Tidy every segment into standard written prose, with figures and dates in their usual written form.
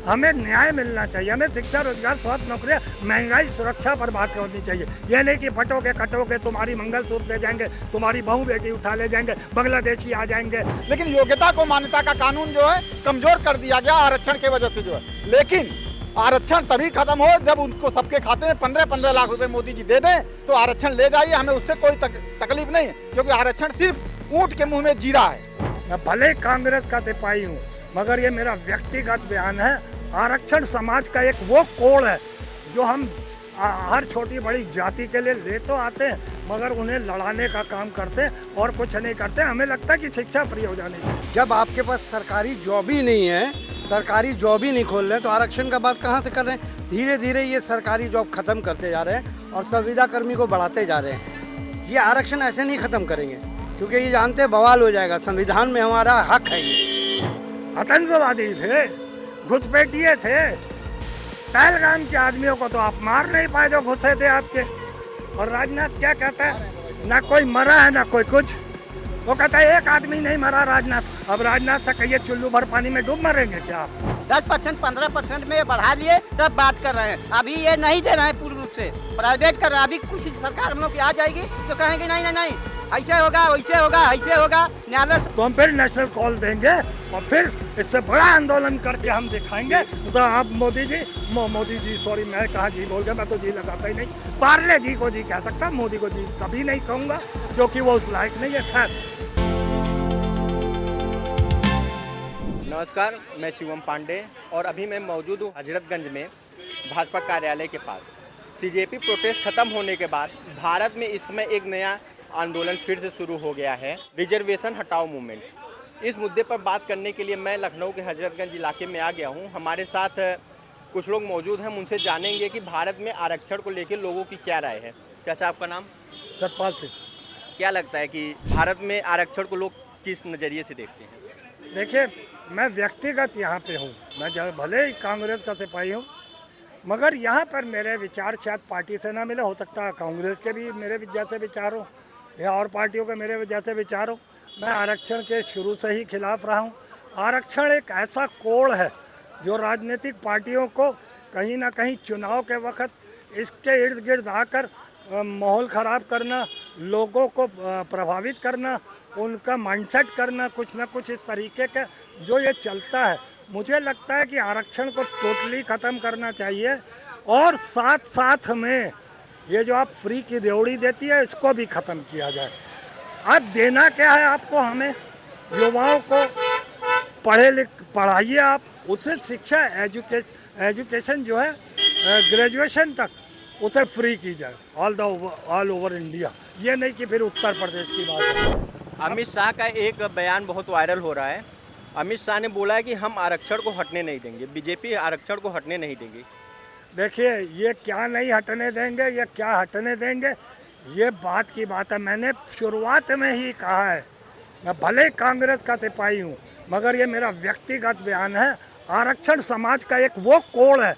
हमें न्याय मिलना चाहिए, हमें शिक्षा, रोजगार, स्वास्थ्य, नौकरियां, महंगाई, सुरक्षा पर बात होनी चाहिए। यह नहीं कि फटोगे कटोगे, तुम्हारी मंगलसूत्र ले जाएंगे, तुम्हारी बहू बेटी उठा ले जाएंगे, बांग्लादेशी आ जाएंगे। लेकिन योग्यता को मान्यता का कानून जो है कमजोर कर दिया गया आरक्षण की वजह से जो है। लेकिन आरक्षण तभी खत्म हो जब उनको सबके खाते में 15-15 लाख रुपए मोदी जी दे दें, तो आरक्षण ले जाइए, हमें उससे कोई तकलीफ नहीं, क्योंकि आरक्षण सिर्फ ऊंट के मुंह में जीरा है। मैं भले कांग्रेस का सिपाही हूँ, मगर ये मेरा व्यक्तिगत बयान है। आरक्षण समाज का एक वो कोड है जो हम हर छोटी बड़ी जाति के लिए ले तो आते हैं, मगर उन्हें लड़ाने का काम करते हैं और कुछ नहीं करते। हमें लगता है कि शिक्षा फ्री हो जानी चाहिए। जब आपके पास सरकारी जॉब ही नहीं है, सरकारी जॉब ही नहीं खोल रहे हैं, तो आरक्षण का बात कहाँ से कर रहे हैं। धीरे धीरे ये सरकारी जॉब खत्म करते जा रहे हैं और संविदा कर्मी को बढ़ाते जा रहे हैं। ये आरक्षण ऐसे नहीं खत्म करेंगे, क्योंकि ये जानते बवाल हो जाएगा। संविधान में हमारा हक है। ये आतंकवादी थे, घुसपैठिए थे, पहलगाम के आदमियों को तो आप मार नहीं पाए जो घुसे थे आपके। और राजनाथ क्या कहता है, ना कोई मरा है ना कोई कुछ। वो कहता है एक आदमी नहीं मरा राजनाथ। अब राजनाथ से कहिए चुल्लू भर पानी में डूब मरेंगे क्या आप? 10% 15% में बढ़ा लिए तब बात कर रहे हैं। अभी ये नहीं दे रहे हैं पूर्ण रूप से, प्राइवेट कर रहे हैं। अभी कुछ सरकार हम लोग की आ जाएगी तो कहेंगे नहीं नहीं नहीं, ऐसे होगा वैसे होगा ऐसे होगा, न्यायालय से। तो हम फिर नेशनल कॉल देंगे और फिर इससे बड़ा आंदोलन करके हम दिखाएंगे। तो आप मोदी जी सॉरी, मैं कहा जी बोल गया, मैं तो जी लगाता ही नहीं। पार्ले जी को जी कह सकता, मोदी को जी कभी नहीं कहूँगा, क्योंकि वो उस लायक नहीं है। खैर, नमस्कार, मैं शिवम पांडे और अभी मैं मौजूद हूँ हजरतगंज में भाजपा कार्यालय के पास। सीजेपी प्रोटेस्ट खत्म होने के बाद भारत में इसमें एक नया आंदोलन फिर से शुरू हो गया है, रिजर्वेशन हटाओ मूवमेंट। इस मुद्दे पर बात करने के लिए मैं लखनऊ के हजरतगंज इलाके में आ गया हूँ। हमारे साथ कुछ लोग मौजूद हैं, उनसे जानेंगे कि भारत में आरक्षण को लेकर लोगों की क्या राय है। चाचा, आपका नाम? सतपाल सिंह। क्या लगता है कि भारत में आरक्षण को लोग किस नज़रिए से देखते हैं? देखिए, मैं व्यक्तिगत यहाँ पे हूँ, मैं भले ही कांग्रेस का सिपाही हूँ, मगर यहाँ पर मेरे विचार शायद पार्टी से ना मिले। हो सकता है कांग्रेस के भी मेरे जैसे विचार हो या और पार्टियों के मेरे जैसे विचार हो। मैं आरक्षण के शुरू से ही खिलाफ रहा हूँ। आरक्षण एक ऐसा कोड है जो राजनीतिक पार्टियों को कहीं ना कहीं चुनाव के वक्त इसके इर्द गिर्द आकर माहौल ख़राब करना, लोगों को प्रभावित करना, उनका माइंडसेट करना, कुछ ना कुछ इस तरीके का जो ये चलता है। मुझे लगता है कि आरक्षण को टोटली ख़त्म करना चाहिए और साथ साथ में ये जो आप फ्री की रेवड़ी देती है इसको भी ख़त्म किया जाए। अब देना क्या है आपको, हमें युवाओं को पढ़ाइए आप, उससे शिक्षा एजुकेशन जो है ग्रेजुएशन तक उसे फ्री की जाए ऑल ओवर इंडिया। ये नहीं कि फिर उत्तर प्रदेश की बात है। अमित शाह का एक बयान बहुत वायरल हो रहा है। अमित शाह ने बोला है कि हम आरक्षण को हटने नहीं देंगे, बीजेपी आरक्षण को हटने नहीं देगी। देखिए, ये क्या नहीं हटने देंगे, ये क्या हटने देंगे, ये बात की बात है। मैंने शुरुआत में ही कहा है, मैं भले कांग्रेस का सिपाही हूँ, मगर ये मेरा व्यक्तिगत बयान है। आरक्षण समाज का एक वो कोड है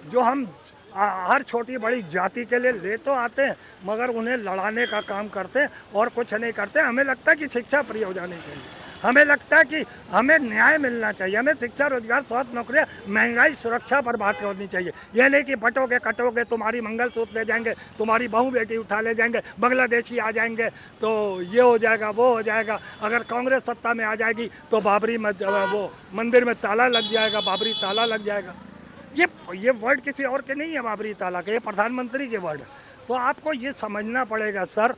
जो हम हर छोटी बड़ी जाति के लिए ले तो आते हैं, मगर उन्हें लड़ाने का काम करते हैं और कुछ नहीं करते। हमें लगता है कि शिक्षा फ्री हो जानी चाहिए, हमें लगता है कि हमें न्याय मिलना चाहिए, हमें शिक्षा, रोजगार, स्वास्थ्य, नौकरियां, महंगाई, सुरक्षा पर बात होनी चाहिए। यह नहीं कि फटोगे कटोगे, तुम्हारी मंगलसूत्र ले जाएंगे, तुम्हारी बहू बेटी उठा ले जाएंगे, बांग्लादेशी आ जाएंगे, तो ये हो जाएगा वो हो जाएगा। अगर कांग्रेस सत्ता में आ जाएगी तो बाबरी वो मंदिर में ताला लग जाएगा, बाबरी ताला लग जाएगा। ये वर्ड किसी और के नहीं है, बाबरी ताला के, ये प्रधानमंत्री के वर्ड है। तो आपको ये समझना पड़ेगा सर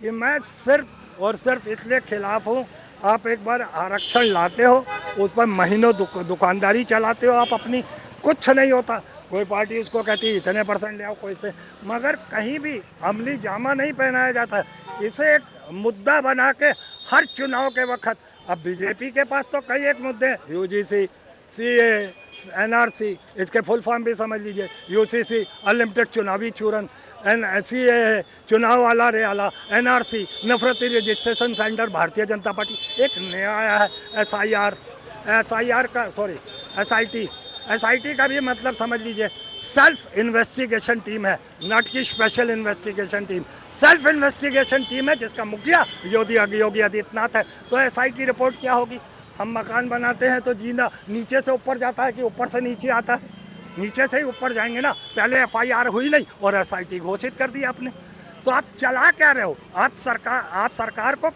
कि मैं सिर्फ और सिर्फ इसलिए खिलाफ हूँ। आप एक बार आरक्षण लाते हो, उस पर महीनों दुकानदारी चलाते हो आप अपनी, कुछ नहीं होता। कोई पार्टी उसको कहती है इतने % ले आओ, कोई से, मगर कहीं भी अमली जामा नहीं पहनाया जाता। इसे एक मुद्दा बना के हर चुनाव के वक्त, अब बीजेपी के पास तो कई एक मुद्दे, UGC, CA, NRC, इसके फुल फॉर्म भी समझ लीजिए, UCC अनलिमिटेड चुनावी चूरन, CA चुनाव वाला रे आला, NRC नफरती registration centre, Bharatiya Janata party. एक नया आया है SIT का भी मतलब समझ लीजिए, सेल्फ इन्वेस्टिगेशन टीम है, नॉट की special investigation team, self investigation team है जिसका मुखिया योगी आदित्यनाथ है। तो SI की रिपोर्ट क्या होगी? हम मकान बनाते हैं तो जीना नीचे से ऊपर जाता है कि ऊपर से नीचे आता है? नीचे से ही ऊपर जाएंगे ना। पहले FIR हुई नहीं और SIT घोषित कर दिया आपने। तो आप चला क्या रहे हो? आप सरकार को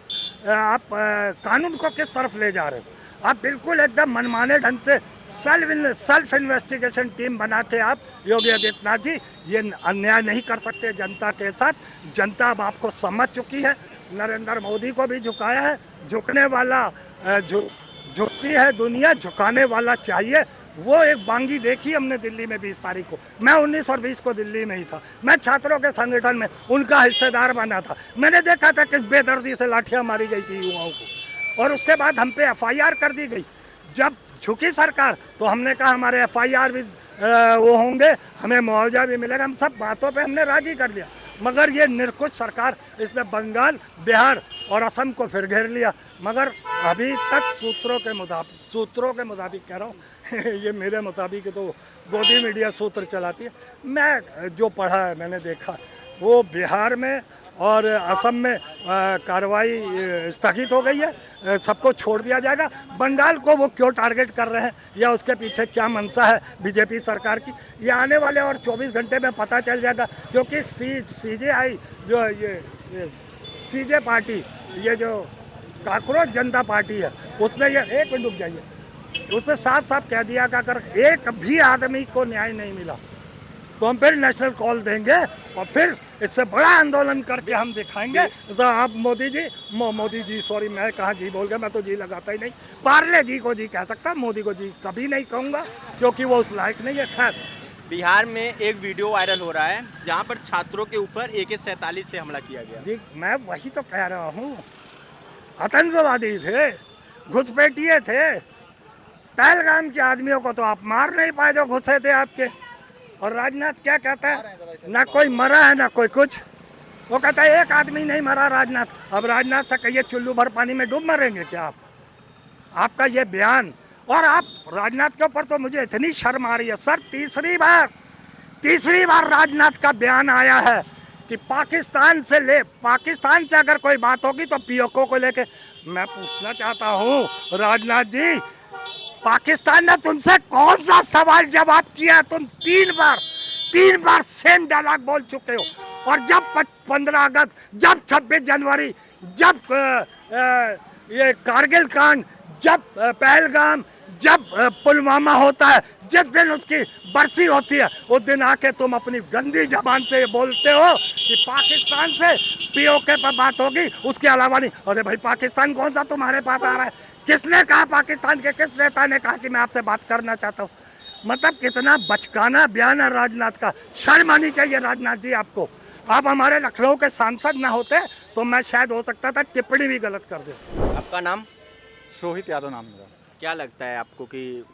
कानून को किस तरफ ले जा रहे हो? आप बिल्कुल एकदम मनमाने ढंग से सेल्फ इन्वेस्टिगेशन टीम बना के आप योगी आदित्यनाथ जी ये अन्याय नहीं कर सकते जनता के साथ। जनता अब आपको समझ चुकी है। नरेंद्र मोदी को भी झुकाया है। झुकने वाला झुकती है दुनिया, झुकाने वाला चाहिए। वो एक बांगी देखी हमने दिल्ली में 20 तारीख को। मैं 19 और 20 को दिल्ली में ही था। मैं छात्रों के संगठन में उनका हिस्सेदार बना था। मैंने देखा था किस बेदर्दी से लाठियां मारी गई थी युवाओं को, और उसके बाद हम पे FIR कर दी गई। जब झुकी सरकार तो हमने कहा हमारे FIR भी वो होंगे, हमें मुआवजा भी मिलेगा। हम सब बातों पे हमने राजी कर लिया, मगर ये निरकुश सरकार इसने बंगाल, बिहार और असम को फिर घेर लिया। मगर अभी तक सूत्रों के मुताबिक कह रहा हूँ ये मेरे मुताबिक तो गोदी मीडिया सूत्र चलाती है। मैं जो पढ़ा है, मैंने देखा, वो बिहार में और असम में कार्रवाई स्थगित हो गई है। सबको छोड़ दिया जाएगा। बंगाल को वो क्यों टारगेट कर रहे हैं या उसके पीछे क्या मंशा है बीजेपी सरकार की, ये आने वाले और 24 घंटे में पता चल जाएगा। क्योंकि CJI जो ये CJ पार्टी, ये जो काकरोच जनता पार्टी है, उसने ये एक मिनट रुक जाइए, उसने साफ साफ कह दिया कि अगर एक भी आदमी को न्याय नहीं मिला तो हम फिर नेशनल कॉल देंगे और फिर इससे बड़ा आंदोलन करके हम दिखाएंगे। तो आप मोदी जी सॉरी, मैं कहाँ जी बोल गया, मैं तो जी लगाता ही नहीं। पार्ले जी को जी कह सकता, मोदी को जी कभी नहीं कहूँगा क्योंकि वो उस लायक नहीं है। खैर, बिहार में एक वीडियो वायरल हो रहा है जहां पर छात्रों के ऊपर AK-47 से हमला किया गया। जी मैं वही तो कह रहा हूँ, आतंकवादी थे, घुसपैठिए थे। पहलगाम के आदमियों को तो आप मार नहीं पाए जो घुसे थे आपके। और राजनाथ क्या कहता है, ना कोई मरा है ना कोई कुछ। वो कहता है एक आदमी नहीं मरा राजनाथ। अब राजनाथ से कहिए चुल्लू भर पानी में डूब मरेंगे क्या आप? आपका ये बयान, और आप राजनाथ के ऊपर तो मुझे इतनी शर्म आ रही है सर। तीसरी बार राजनाथ का बयान आया है कि पाकिस्तान से अगर कोई बात होगी तो POK को लेके। मैं पूछना चाहता हूँ राजनाथ जी, पाकिस्तान ने तुमसे कौन सा सवाल जवाब किया? तुम तीन बार सेम डायलॉग बोल चुके हो। और जब 15 अगस्त, जब 26 जनवरी, जब ये कारगिल कांड, जब पहलगाम, जब पुलवामा होता है, जिस दिन उसकी बरसी होती है, उस दिन आके तुम अपनी गंदी जबान से ये बोलते हो कि पाकिस्तान से POK पर बात होगी, उसके अलावा नहीं। अरे भाई, पाकिस्तान कौन सा तुम्हारे पास आ रहा है? किसने कहा? पाकिस्तान के किस नेता ने कहा कि मैं आपसे बात करना चाहता हूँ? मतलब कितना बचकाना बयान है राजनाथ का। शर्म आनी चाहिए राजनाथ जी आपको। आप हमारे लखनऊ के सांसद ना होते तो मैं शायद हो सकता था टिप्पणी भी गलत कर दे। आपका नाम? शोहित यादव नाम मेरा। क्या लगता है आपको कि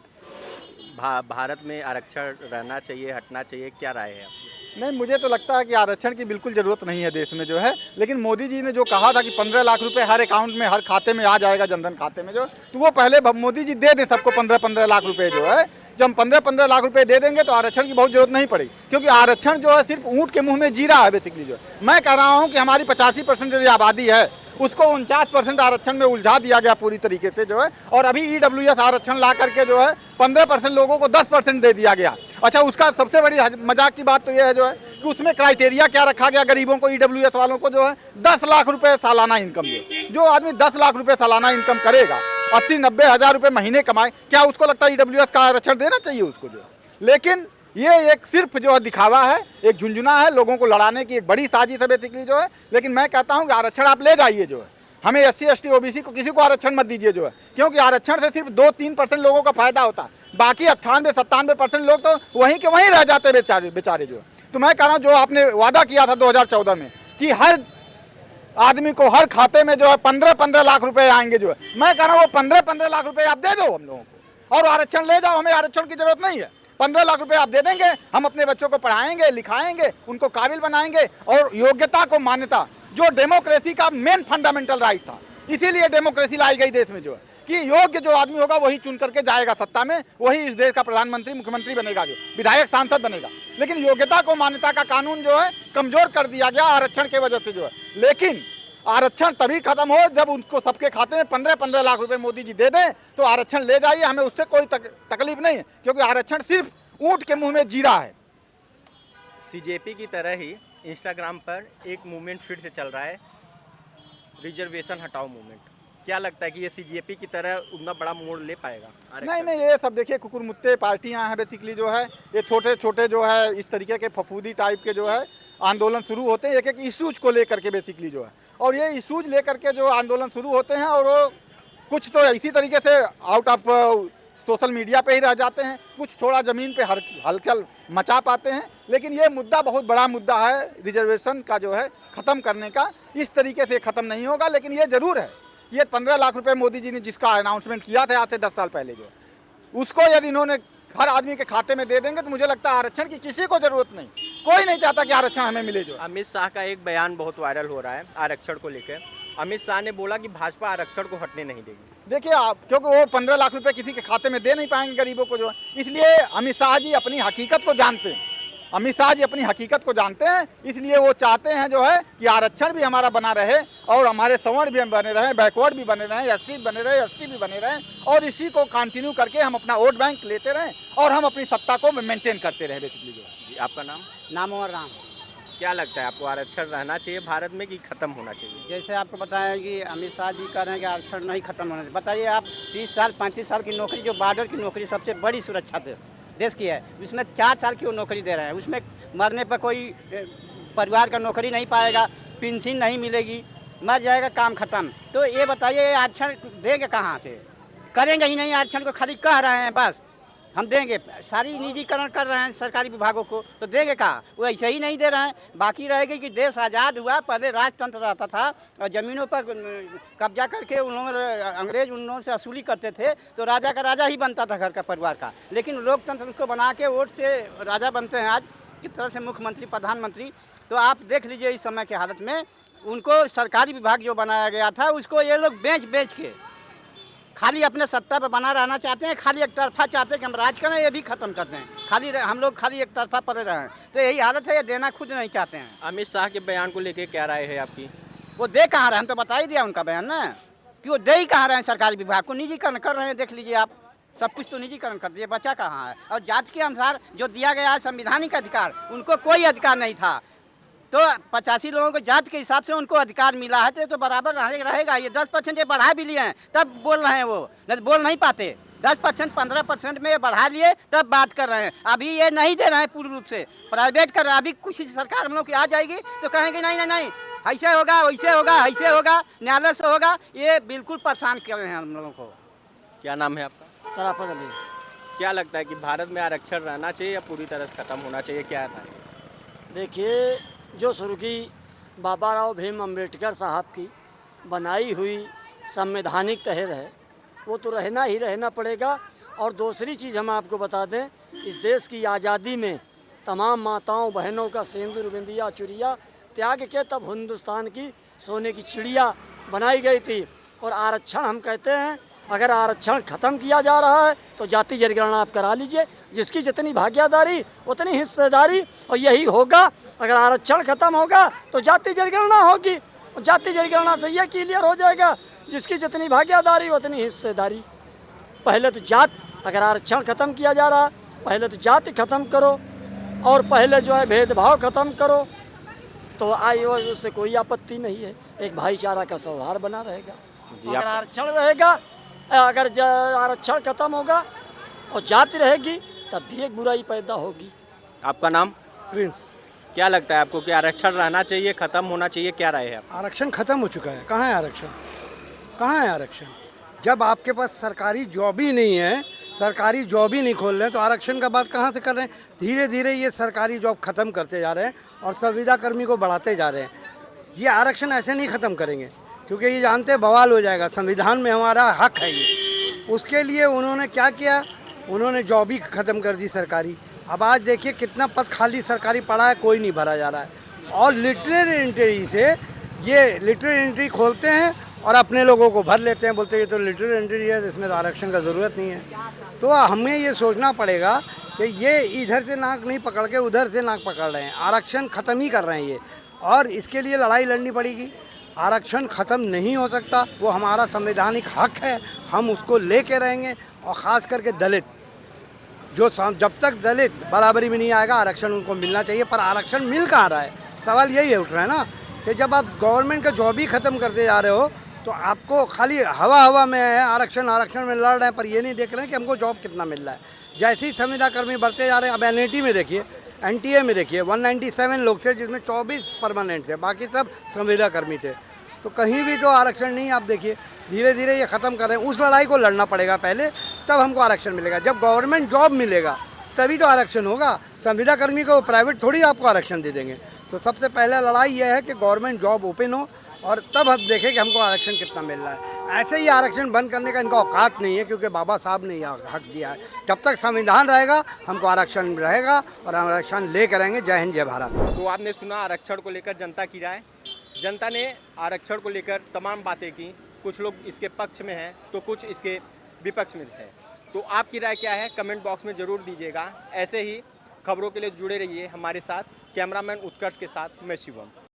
भारत में आरक्षण रहना चाहिए, हटना चाहिए, क्या राय है आपकी? नहीं, मुझे तो लगता है कि आरक्षण की बिल्कुल ज़रूरत नहीं है देश में जो है। लेकिन मोदी जी ने जो कहा था कि 15 लाख रुपए हर अकाउंट में, हर खाते में आ जाएगा, जनधन खाते में जो, तो वो पहले मोदी जी दे दें सबको 15-15 लाख रुपए जो है। जब हम 15-15 लाख रुपए दे देंगे तो आरक्षण की बहुत जरूरत नहीं पड़ेगी। क्योंकि आरक्षण जो है सिर्फ ऊँट के मुँह में जीरा है बेसिकली जो है। मैं कह रहा हूँ कि हमारी 85% जो आबादी है उसको 49% आरक्षण में उलझा दिया गया पूरी तरीके से जो है। और अभी EWS आरक्षण ला करके जो है 15% लोगों को 10% दे दिया गया। अच्छा, उसका सबसे बड़ी मजाक की बात तो ये है जो है कि उसमें क्राइटेरिया क्या रखा गया गरीबों को, EWS वालों को जो है 10 लाख रुपए सालाना इनकम। जो आदमी 10 लाख रुपए सालाना इनकम करेगा, 80-90 हज़ार रुपये महीने कमाए, क्या उसको लगता है EWS का आरक्षण देना चाहिए उसको जो है? लेकिन ये एक सिर्फ जो है दिखावा है, एक झुंझुना है, लोगों को लड़ाने की एक बड़ी साजिश है बेसिकली जो है। लेकिन मैं कहता हूँ कि आरक्षण आप ले जाइए जो है। हमें SC ST OBC को किसी को आरक्षण मत दीजिए जो है। क्योंकि आरक्षण से सिर्फ 2-3% लोगों का फायदा होता है, बाकी 98-97% लोग तो वहीं के वहीं रह जाते बेचारे जो है। तो मैं कह रहा हूँ जो आपने वादा किया था 2014 में कि हर आदमी को हर खाते में जो है 15-15 लाख रुपए आएंगे जो है, मैं कह रहा हूँ वो 15-15 लाख रुपए आप दे दो हम लोगों को और आरक्षण ले जाओ। हमें आरक्षण की जरूरत नहीं है। 15 लाख रुपए आप दे देंगे, हम अपने बच्चों को पढ़ाएंगे, लिखाएंगे, उनको काबिल बनाएंगे। और योग्यता को मान्यता, जो डेमोक्रेसी का मेन फंडामेंटल राइट था, इसीलिए डेमोक्रेसी लाई गई देश में जो है कि योग्य जो आदमी होगा वही चुन करके जाएगा सत्ता में, वही इस देश का प्रधानमंत्री, मुख्यमंत्री बनेगा, जो विधायक, सांसद बनेगा। लेकिन योग्यता को मान्यता का कानून जो है कमजोर कर दिया गया आरक्षण की वजह से जो है। लेकिन आरक्षण तभी खत्म हो जब उनको सबके खाते में 15-15 लाख रुपए मोदी जी दे दें तो आरक्षण ले जाइए, हमें उससे कोई तकलीफ नहीं है, क्योंकि आरक्षण सिर्फ ऊंट के मुंह में जीरा है। सीजेपी की तरह ही इंस्टाग्राम पर एक मूवमेंट फिर से चल रहा है, रिजर्वेशन हटाओ मूवमेंट। क्या लगता है कि ये सीजेपी की तरह उतना बड़ा मोड़ ले पाएगा? नहीं नहीं, ये सब देखिए कुकुरमुत्ते पार्टियां हैं बेसिकली जो है, ये छोटे छोटे जो है इस तरीके के फफूदी टाइप के जो है आंदोलन शुरू होते हैं एक एक इशूज को लेकर के बेसिकली जो है, और ये इशूज लेकर के जो आंदोलन शुरू होते हैं और वो कुछ तो इसी तरीके से आउट ऑफ सोशल मीडिया पे ही रह जाते हैं, कुछ थोड़ा ज़मीन पे हलचल मचा पाते हैं, लेकिन ये मुद्दा बहुत बड़ा मुद्दा है रिजर्वेशन का जो है ख़त्म करने का। इस तरीके से ख़त्म नहीं होगा, लेकिन ये ज़रूर है ये 15 लाख रुपए मोदी जी ने जिसका अनाउंसमेंट किया था आज से 10 साल पहले जो, उसको यदि इन्होंने हर आदमी के खाते में दे देंगे तो मुझे लगता है आरक्षण की किसी को ज़रूरत नहीं, कोई नहीं चाहता कि आरक्षण हमें मिले। जो अमित शाह का एक बयान बहुत वायरल हो रहा है आरक्षण को लेकर। अमित शाह ने बोला कि भाजपा आरक्षण को हटने नहीं देगी। देखिए आप, क्योंकि वो 15 लाख रुपए किसी के खाते में दे नहीं पाएंगे गरीबों को जो है, इसलिए अमित शाह जी अपनी हकीकत को जानते हैं, अमित शाह जी अपनी हकीकत को जानते हैं, इसलिए वो चाहते हैं जो है कि आरक्षण भी हमारा बना रहे और हमारे सवर्ण भी बने रहें, बैकवर्ड भी बने रहें, एससी बने रहे, एसटी भी बने रहें, और इसी को कंटिन्यू करके हम अपना वोट बैंक लेते रहें और हम अपनी सत्ता को मेंटेन करते रहें बेसिकली जो। आपका नाम? नाम और राम। क्या लगता है आपको आरक्षण रहना चाहिए भारत में कि खत्म होना चाहिए? जैसे आपको बताया कि अमित शाह जी कह रहे हैं कि आरक्षण नहीं खत्म होना चाहिए। बताइए आप 30 साल 35 साल की नौकरी, जो बॉर्डर की नौकरी सबसे बड़ी सुरक्षा देश की है, उसमें 4 साल की वो नौकरी दे रहे हैं, उसमें मरने पर कोई परिवार का नौकरी नहीं पाएगा, पेंशन नहीं मिलेगी, मर जाएगा, काम खत्म। तो ये बताइए आरक्षण देंगे कहाँ से? करेंगे ही नहीं आरक्षण को, खाली कह रहे हैं बस हम देंगे, सारी निजीकरण कर रहे हैं सरकारी विभागों को, तो देंगे कहाँ? वो ऐसे ही नहीं दे रहे हैं। बाकी रहेगी कि देश आज़ाद हुआ, पहले राजतंत्र रहता था और ज़मीनों पर कब्जा करके उन्होंने अंग्रेज उन लोगों से वसूली करते थे, तो राजा का राजा ही बनता था घर का परिवार का। लेकिन लोकतंत्र उसको बना के वोट से राजा बनते हैं आज किस तरह से मुख्यमंत्री प्रधानमंत्री। तो आप देख लीजिए इस समय की हालत में उनको सरकारी विभाग जो बनाया गया था उसको ये लोग बेच के खाली अपने सत्ता पर बना रहना चाहते हैं, खाली एक तरफा चाहते हैं कि हम राज करें, ये भी खत्म करते हैं, खाली हम लोग खाली एक तरफा पड़े रहें। तो यही हालत है, ये देना खुद नहीं चाहते हैं। अमित शाह के बयान को लेकर क्या राय है आपकी? वो दे कहाँ रहे, हम तो बता ही दिया उनका बयान ना, कि वो दे ही कहाँ रहे हैं, सरकारी विभाग को निजीकरण कर रहे हैं। देख लीजिए आप, सब कुछ तो निजीकरण कर दिए, बचा कहाँ है? और जाति के अनुसार जो दिया गया है संवैधानिक अधिकार, उनको कोई अधिकार नहीं था, तो 85 लोगों को जात के हिसाब से उनको अधिकार मिला है, तो बराबर रहेगा। ये 10% ये बढ़ा भी लिए हैं तब बोल रहे हैं, वो नहीं बोल नहीं पाते। 10% 15% में ये बढ़ा लिए तब बात कर रहे हैं। अभी ये नहीं दे रहे हैं पूर्ण रूप से, प्राइवेट कर रहे हैं। अभी कुछ सरकार हम लोग की आ जाएगी तो कहेंगे नहीं नहीं नहीं ऐसे होगा, वैसे होगा, ऐसे होगा, न्यायालय से होगा। ये बिल्कुल परेशान कर रहे हैं हम लोगों को। क्या नाम है आपका? सराफत अली। क्या लगता है कि भारत में आरक्षण रहना चाहिए या पूरी तरह से खत्म होना चाहिए? क्या है? देखिए, जो शुरू की बाबा राव भीम अम्बेडकर साहब की बनाई हुई संवैधानिक तहर है, वो तो रहना पड़ेगा। और दूसरी चीज़ हम आपको बता दें, इस देश की आज़ादी में तमाम माताओं बहनों का सिंदूर बिंदिया चुरिया त्याग के तब हिंदुस्तान की सोने की चिड़िया बनाई गई थी। और आरक्षण हम कहते हैं, अगर आरक्षण ख़त्म किया जा रहा है तो जाति जनगणना आप करा लीजिए, जिसकी जितनी भागीदारी उतनी हिस्सेदारी, और यही होगा। अगर आरक्षण खत्म होगा तो जाति जनगणना होगी, और जाति जनगणना से यह क्लियर हो जाएगा जिसकी जितनी भागीदारी उतनी हिस्सेदारी। पहले तो जात, अगर आरक्षण खत्म किया जा रहा है पहले तो जाति खत्म करो, और पहले जो है भेदभाव खत्म करो, तो आई उससे कोई आपत्ति नहीं है। एक भाईचारा का सौहार्द बना रहेगा। अगर आरक्षण रहेगा, अगर आरक्षण खत्म होगा और जाति रहेगी तब भी एक बुराई पैदा होगी। आपका नाम? प्रिंस। क्या लगता है आपको कि आरक्षण रहना चाहिए, खत्म होना चाहिए? क्या राय है आप? आरक्षण खत्म हो चुका है। कहाँ है आरक्षण? कहाँ है आरक्षण? जब आपके पास सरकारी जॉब ही नहीं है, सरकारी जॉब ही नहीं खोल रहे हैं, तो आरक्षण का बात कहाँ से कर रहे हैं? धीरे धीरे ये सरकारी जॉब ख़त्म करते जा रहे हैं और संविदा कर्मी को बढ़ाते जा रहे हैं। ये आरक्षण ऐसे नहीं ख़त्म करेंगे, क्योंकि ये जानते हैं बवाल हो जाएगा। संविधान में हमारा हक है ये। उसके लिए उन्होंने क्या किया? उन्होंने जॉब ही ख़त्म कर दी सरकारी। अब आज देखिए कितना पद खाली सरकारी पड़ा है, कोई नहीं भरा जा रहा है। और लिटरेरी एंट्री से ये लिटरेरी एंट्री खोलते हैं और अपने लोगों को भर लेते हैं, बोलते हैं ये तो लिटरेरी एंट्री है, इसमें तो आरक्षण का ज़रूरत नहीं है। तो हमें ये सोचना पड़ेगा कि ये इधर से नाक नहीं पकड़ के उधर से नाक पकड़ रहे हैं, आरक्षण ख़त्म ही कर रहे हैं ये, और इसके लिए लड़ाई लड़नी पड़ेगी। आरक्षण ख़त्म नहीं हो सकता, वो हमारा संवैधानिक हक है, हम उसको लेके रहेंगे। और ख़ास करके दलित, जब तक दलित बराबरी में नहीं आएगा आरक्षण उनको मिलना चाहिए। पर आरक्षण मिल कहाँ रहा है, सवाल यही है उठ रहा है ना कि जब आप गवर्नमेंट का जॉब ही ख़त्म करते जा रहे हो तो आपको खाली हवा में है, आरक्षण में लड़ रहे हैं, पर ये नहीं देख रहे हैं कि हमको जॉब कितना मिल रहा है। जैसे ही संविदा कर्मी बढ़ते जा रहे हैं, अब एनआईटी में देखिए, एनटीए में देखिए 197 लोग थे जिसमें 24 परमानेंट थे, बाकी सब संविदा कर्मी थे। तो कहीं भी तो आरक्षण नहीं। आप देखिए धीरे धीरे ये ख़त्म कर रहे हैं। उस लड़ाई को लड़ना पड़ेगा पहले, तब हमको आरक्षण मिलेगा। जब गवर्नमेंट जॉब मिलेगा तभी तो आरक्षण होगा। संविदा कर्मी को प्राइवेट थोड़ी आपको आरक्षण दे देंगे। तो सबसे पहला लड़ाई यह है कि गवर्नमेंट जॉब ओपन हो और तब हम देखें कि हमको आरक्षण कितना मिल रहा है। ऐसे ही आरक्षण बंद करने का इनका औकात नहीं है, क्योंकि बाबा साहब ने यह हक दिया है। जब तक संविधान रहेगा हमको आरक्षण रहेगा और आरक्षण ले करेंगे। जय हिंद, जय भारत। तो आपने सुना आरक्षण को लेकर जनता की राय। जनता ने आरक्षण को लेकर तमाम बातें की। कुछ लोग इसके पक्ष में हैं तो कुछ इसके विपक्ष में हैं। तो आपकी राय क्या है, कमेंट बॉक्स में ज़रूर दीजिएगा। ऐसे ही खबरों के लिए जुड़े रहिए हमारे साथ। कैमरामैन उत्कर्ष के साथ मैं शिवम।